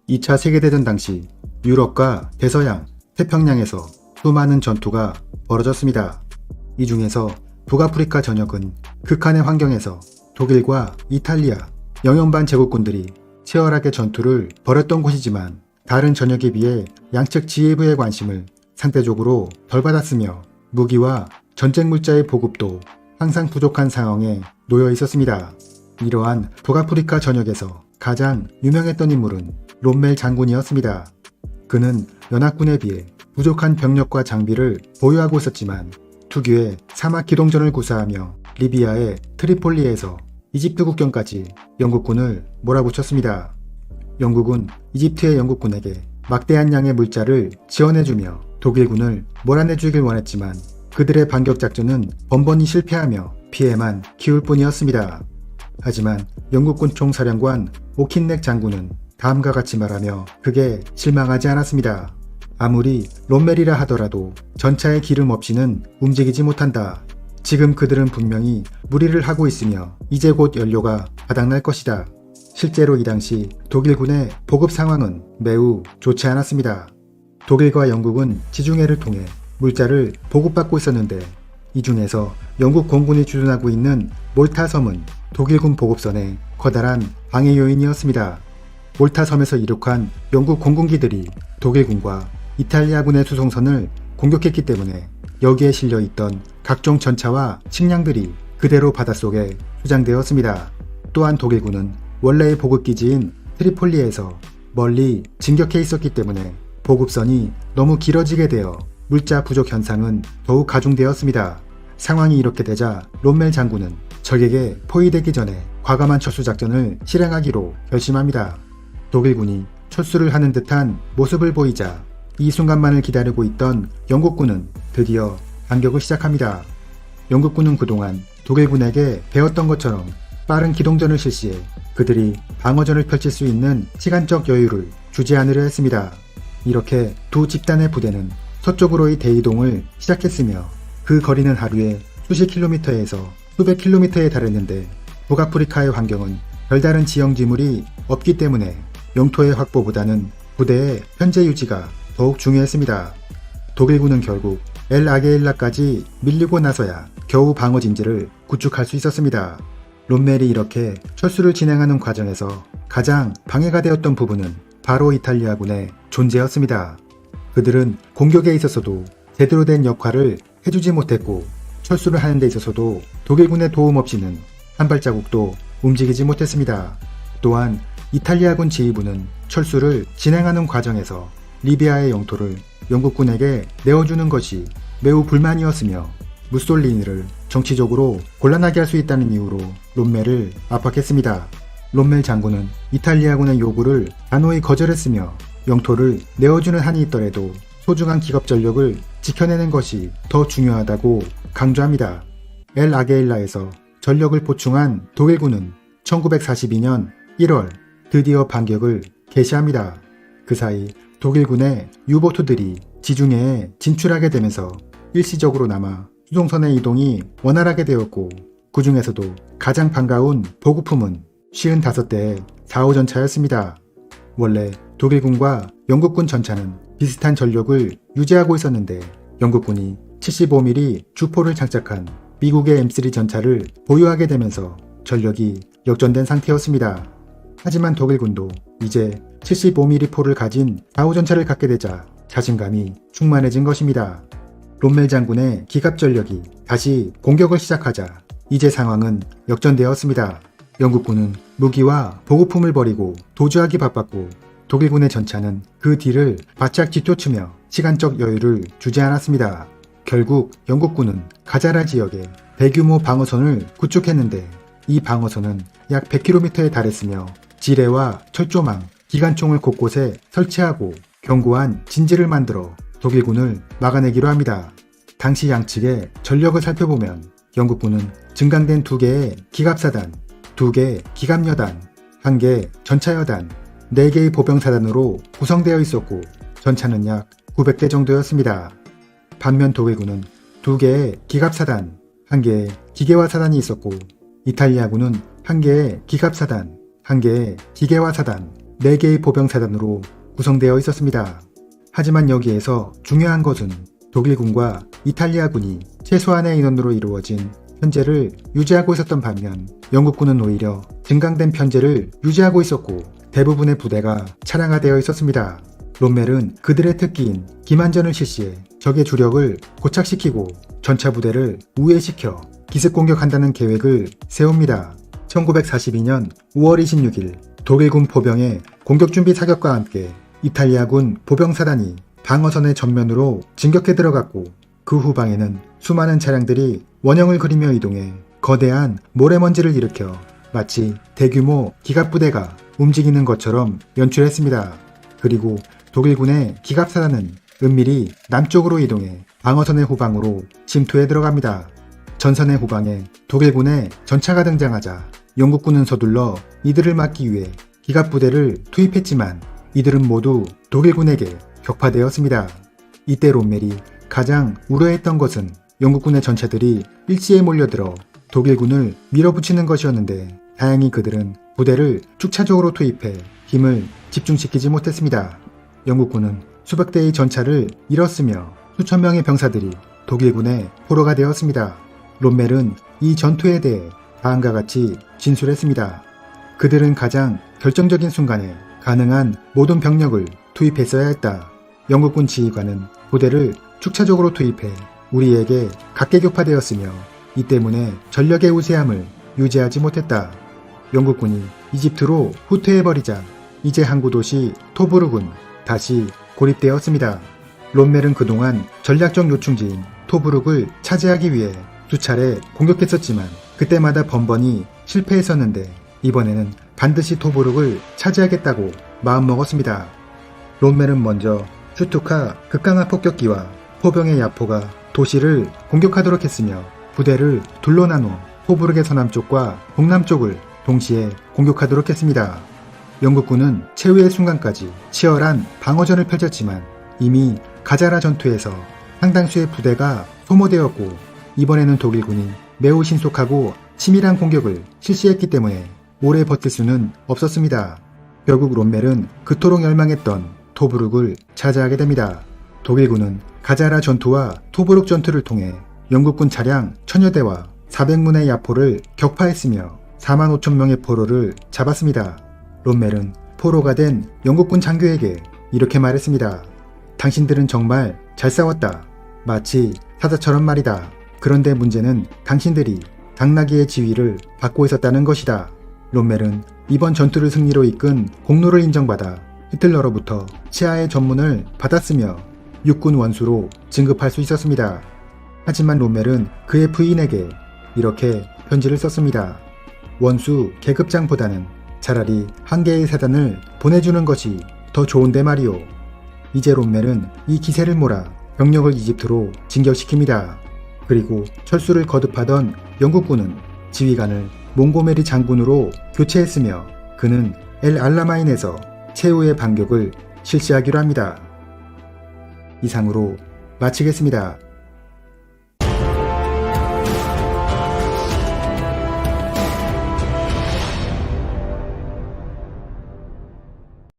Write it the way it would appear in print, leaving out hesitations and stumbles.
2차 세계대전 당시 유럽과 대서양, 태평양에서 수많은 전투가 벌어졌습니다. 이 중에서 북아프리카 전역은 극한의 환경에서 독일과 이탈리아, 영연반 제국군들이 치열하게 전투를 벌였던 곳이지만 다른 전역에 비해 양측 지휘부의 관심을 상대적으로 덜 받았으며 무기와 전쟁 물자의 보급도 항상 부족한 상황에 놓여 있었습니다. 이러한 북아프리카 전역에서 가장 유명했던 인물은 롬멜 장군이었습니다. 그는 연합군에 비해 부족한 병력과 장비를 보유하고 있었지만 특유의 사막 기동전을 구사하며 리비아의 트리폴리에서 이집트 국경까지 영국군을 몰아붙였습니다. 영국은 이집트의 영국군에게 막대한 양의 물자를 지원해주며 독일군을 몰아내주길 원했지만 그들의 반격작전은 번번이 실패하며 피해만 키울 뿐이었습니다. 하지만 영국군 총사령관 오킨넥 장군은 다음과 같이 말하며 크게 실망하지 않았습니다. 아무리 롬멜이라 하더라도 전차의 기름 없이는 움직이지 못한다. 지금 그들은 분명히 무리를 하고 있으며 이제 곧 연료가 바닥날 것이다. 실제로 이 당시 독일군의 보급 상황은 매우 좋지 않았습니다. 독일과 영국은 지중해를 통해 물자를 보급받고 있었는데 이 중에서 영국 공군이 주둔하고 있는 몰타 섬은 독일군 보급선의 커다란 방해 요인이었습니다. 몰타 섬에서 이륙한 영국 공군기들이 독일군과 이탈리아군의 수송선을 공격했기 때문에 여기에 실려있던 각종 전차와 식량들이 그대로 바닷속에 수장되었습니다. 또한 독일군은 원래의 보급기지인 트리폴리에서 멀리 진격해 있었기 때문에 보급선이 너무 길어지게 되어 물자 부족 현상은 더욱 가중되었습니다. 상황이 이렇게 되자 롬멜 장군은 적에게 포위되기 전에 과감한 철수작전을 실행하기로 결심합니다. 독일군이 철수를 하는 듯한 모습을 보이자 이 순간만을 기다리고 있던 영국군은 드디어 반격을 시작합니다. 영국군은 그동안 독일군에게 배웠던 것처럼 빠른 기동전을 실시해 그들이 방어전을 펼칠 수 있는 시간적 여유를 주지 않으려 했습니다. 이렇게 두 집단의 부대는 서쪽으로의 대이동을 시작했으며 그 거리는 하루에 수십 킬로미터에서 수백 킬로미터에 달했는데 북아프리카의 환경은 별다른 지형지물이 없기 때문에 영토의 확보보다는 부대의 현재 유지가 더욱 중요했습니다. 독일군은 결국 엘 아게일라까지 밀리고 나서야 겨우 방어진지를 구축할 수 있었습니다. 롬멜이 이렇게 철수를 진행하는 과정에서 가장 방해가 되었던 부분은 바로 이탈리아군의 존재였습니다. 그들은 공격에 있어서도 제대로 된 역할을 해주지 못했고 철수를 하는 데 있어서도 독일군의 도움 없이는 한 발자국도 움직이지 못했습니다. 또한 이탈리아군 지휘부는 철수를 진행하는 과정에서 리비아의 영토를 영국군에게 내어주는 것이 매우 불만이었으며 무솔리니를 정치적으로 곤란하게 할 수 있다는 이유로 롬멜을 압박했습니다. 롬멜 장군은 이탈리아군의 요구를 단호히 거절했으며 영토를 내어주는 한이 있더라도 소중한 기갑 전력을 지켜내는 것이 더 중요하다고 강조합니다. 엘 아게일라에서 전력을 보충한 독일군은 1942년 1월 드디어 반격을 개시합니다. 그 사이 독일군의 유보트들이 지중해에 진출하게 되면서 일시적으로나마 수송선의 이동이 원활하게 되었고 그 중에서도 가장 반가운 보급품은 55대의 4호 전차였습니다. 원래 독일군과 영국군 전차는 비슷한 전력을 유지하고 있었는데 영국군이 75mm 주포를 장착한 미국의 M3 전차를 보유하게 되면서 전력이 역전된 상태였습니다. 하지만 독일군도 이제 75mm 포를 가진 4호 전차를 갖게 되자 자신감이 충만해진 것입니다. 롬멜 장군의 기갑 전력이 다시 공격을 시작하자 이제 상황은 역전되었습니다. 영국군은 무기와 보급품을 버리고 도주하기 바빴고 독일군의 전차는 그 뒤를 바짝 뒤쫓으며 시간적 여유를 주지 않았습니다. 결국 영국군은 가자라 지역에 대규모 방어선을 구축했는데 이 방어선은 약 100km에 달했으며 지뢰와 철조망, 기관총을 곳곳에 설치하고 견고한 진지를 만들어 독일군을 막아내기로 합니다. 당시 양측의 전력을 살펴보면 영국군은 증강된 2개의 기갑사단, 2개 기갑여단, 1개 전차여단, 4개의 보병사단으로 구성되어 있었고 전차는 약 900대 정도였습니다. 반면 독일군은 2개의 기갑사단, 1개의 기계화사단이 있었고 이탈리아군은 1개의 기갑사단, 1개의 기계화사단, 4개의 보병사단으로 구성되어 있었습니다. 하지만 여기에서 중요한 것은 독일군과 이탈리아군이 최소한의 인원으로 이루어진 편제를 유지하고 있었던 반면 영국군은 오히려 증강된 편제를 유지하고 있었고 대부분의 부대가 차량화되어 있었습니다. 롬멜은 그들의 특기인 기만전을 실시해 적의 주력을 고착시키고 전차 부대를 우회시켜 기습 공격한다는 계획을 세웁니다. 1942년 5월 26일 독일군 포병의 공격준비 사격과 함께 이탈리아군 보병사단이 방어선의 전면으로 진격해 들어갔고 그 후방에는 수많은 차량들이 원형을 그리며 이동해 거대한 모래먼지를 일으켜 마치 대규모 기갑부대가 움직이는 것처럼 연출했습니다. 그리고 독일군의 기갑사단은 은밀히 남쪽으로 이동해 방어선의 후방으로 침투해 들어갑니다. 전선의 후방에 독일군의 전차가 등장하자 영국군은 서둘러 이들을 막기 위해 기갑부대를 투입했지만 이들은 모두 독일군에게 격파되었습니다. 이때 롬멜이 가장 우려했던 것은 영국군의 전차들이 일시에 몰려들어 독일군을 밀어붙이는 것이었는데 다행히 그들은 부대를 축차적으로 투입해 힘을 집중시키지 못했습니다. 영국군은 수백 대의 전차를 잃었으며 수천 명의 병사들이 독일군의 포로가 되었습니다. 롬멜은 이 전투에 대해 다음과 같이 진술했습니다. 그들은 가장 결정적인 순간에 가능한 모든 병력을 투입했어야 했다. 영국군 지휘관은 부대를 축차적으로 투입해 우리에게 각계교파되었으며 이 때문에 전력의 우세함을 유지하지 못했다. 영국군이 이집트로 후퇴해버리자 이제 항구 도시 토브룩은 다시 고립되었습니다. 롬멜은 그동안 전략적 요충지인 토브룩을 차지하기 위해 수차례 공격했었지만 그때마다 번번이 실패했었는데 이번에는 반드시 토브룩을 차지하겠다고 마음먹었습니다. 롬멜은 먼저 슈투카 극강화 폭격기와 포병의 야포가 도시를 공격하도록 했으며 부대를 둘러 나눠 토브룩의 서남쪽과 동남쪽을 동시에 공격하도록 했습니다. 영국군은 최후의 순간까지 치열한 방어전을 펼쳤지만 이미 가자라 전투에서 상당수의 부대가 소모되었고 이번에는 독일군이 매우 신속하고 치밀한 공격을 실시했기 때문에 오래 버틸 수는 없었습니다. 결국 롬멜은 그토록 열망했던 토브룩을 차지하게 됩니다. 독일군은 가자라 전투와 토브룩 전투를 통해 영국군 차량 1000여 대와 400문의 야포를 격파했으며 4만 5천 명의 포로를 잡았습니다. 롬멜은 포로가 된 영국군 장교에게 이렇게 말했습니다. 당신들은 정말 잘 싸웠다. 마치 사자처럼 말이다. 그런데 문제는 당신들이 당나귀의 지위를 받고 있었다는 것이다. 롬멜은 이번 전투를 승리로 이끈 공로를 인정받아 히틀러로부터 치하의 전문을 받았으며 육군 원수로 진급할 수 있었습니다. 하지만 롬멜은 그의 부인에게 이렇게 편지를 썼습니다. 원수 계급장보다는 차라리 한 개의 사단을 보내주는 것이 더 좋은데 말이오. 이제 롬멜은 이 기세를 몰아 병력을 이집트로 진격시킵니다. 그리고 철수를 거듭하던 영국군은 지휘관을 몽고메리 장군으로 교체했으며 그는 엘 알라마인에서 최후의 반격을 실시하기로 합니다. 이상으로 마치겠습니다.